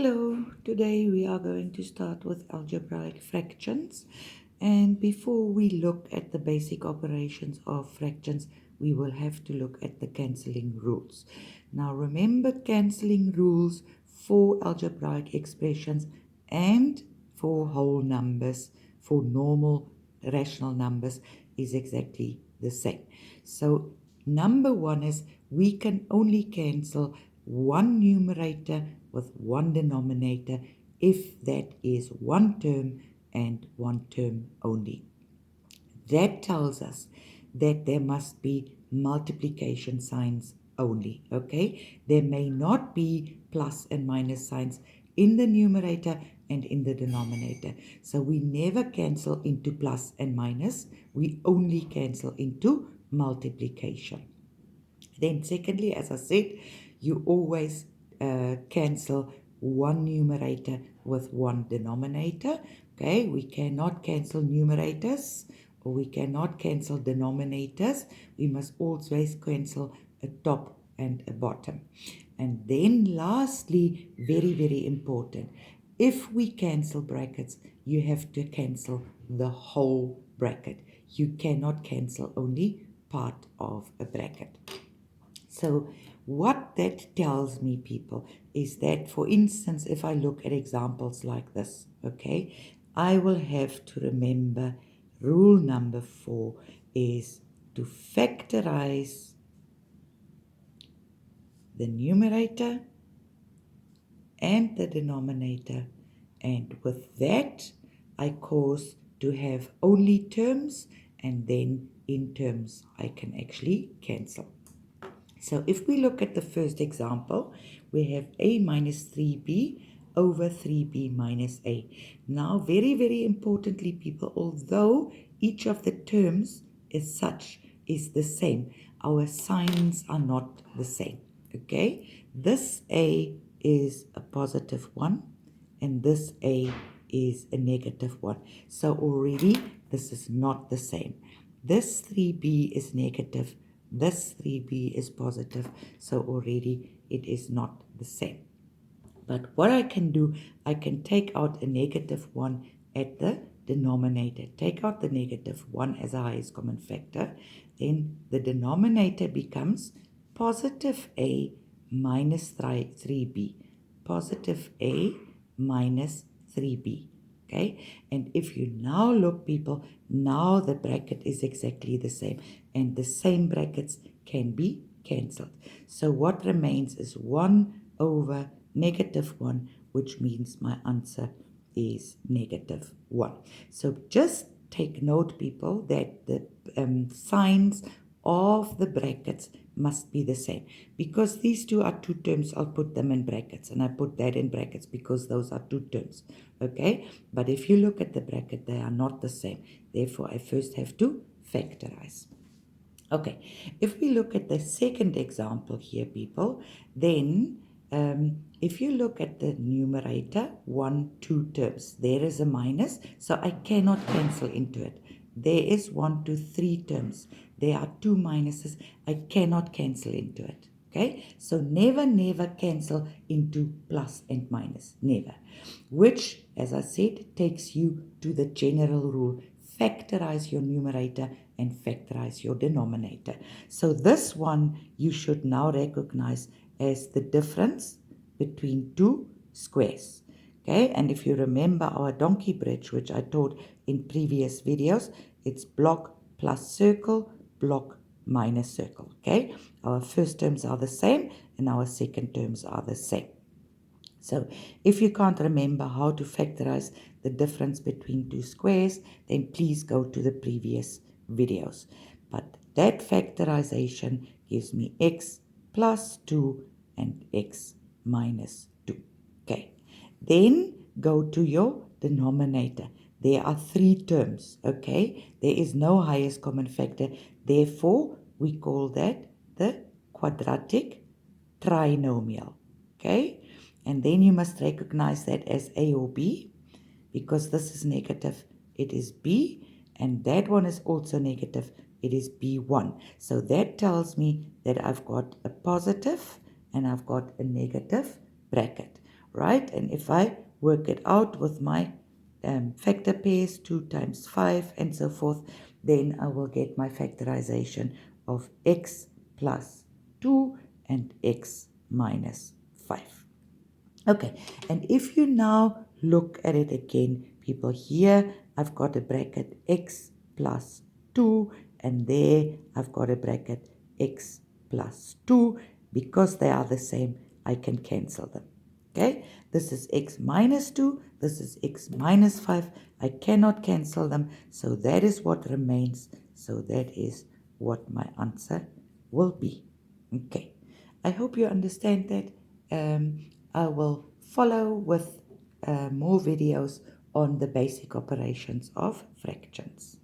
Hello, today we are going to start with algebraic fractions, and before we look at the basic operations of fractions, we will have to look at the cancelling rules. Now remember, cancelling rules for algebraic expressions and for whole numbers, for normal rational numbers, is exactly the same. So number one is we can only cancel one numerator with one denominator if that is one term and one term only. That tells us that there must be multiplication signs only, okay? There may not be plus and minus signs in the numerator and in the denominator. So we never cancel into plus and minus, we only cancel into multiplication. Then secondly, as I said, you always cancel one numerator with one denominator. Okay, we cannot cancel numerators or we cannot cancel denominators. We must always cancel a top and a bottom. And then lastly, very, very important, if we cancel brackets, you have to cancel the whole bracket. You cannot cancel only part of a bracket. So what that tells me, people, is that, for instance, if I look at examples like this, okay, I will have to remember rule number 4 is to factorize the numerator and the denominator, and with that I cause to have only terms, and then in terms I can actually cancel. So if we look at the first example, we have a minus 3b over 3b minus a. Now, very, very importantly, people, although each of the terms as such is the same, our signs are not the same, okay? This a is a positive 1 and this a is a negative 1. So already this is not the same. This 3b is negative, this 3b is positive, so already it is not the same. But what I can do, I can take out a negative 1 at the denominator. Take out the negative 1 as a highest common factor. Then the denominator becomes positive a minus 3b. Positive a minus 3b. Okay, and if you now look, people, now the bracket is exactly the same, and the same brackets can be cancelled. So what remains is 1 over negative 1, which means my answer is negative 1. So just take note, people, that the signs of the brackets must be the same. Because these two are two terms, I'll put them in brackets, and I put that in brackets because those are two terms, okay? But if you look at the bracket, they are not the same. Therefore, I first have to factorize. Okay, if we look at the second example here, people, then if you look at the numerator, 1, 2 terms, there is a minus, so I cannot cancel into it. There is 1, 2, 3 terms. There are 2 minuses. I cannot cancel into it. Okay, so never, never cancel into plus and minus. Never. Which, as I said, takes you to the general rule. Factorize your numerator and factorize your denominator. So this one you should now recognize as the difference between two squares. Okay, and if you remember our donkey bridge, which I taught in previous videos, it's block plus circle, block minus circle. Okay, our first terms are the same and our second terms are the same. So if you can't remember how to factorize the difference between two squares, then please go to the previous videos. But that factorization gives me x plus 2 and x minus 2. Okay. Then go to your denominator. There are 3 terms, okay? There is no highest common factor. Therefore, we call that the quadratic trinomial, okay? And then you must recognize that as a or b. Because this is negative, it is b. And that one is also negative, it is b1. So that tells me that I've got a positive and I've got a negative bracket. right? And if I work it out with my factor pairs, 2 times 5 and so forth, then I will get my factorization of x plus 2 and x minus 5. Okay, and if you now look at it again, people, here I've got a bracket x plus 2, and there I've got a bracket x plus 2. Because they are the same, I can cancel them. Okay, this is x minus 2, this is x minus 5. I cannot cancel them, so that is what remains. So that is what my answer will be. Okay, I hope you understand that. I will follow with more videos on the basic operations of fractions.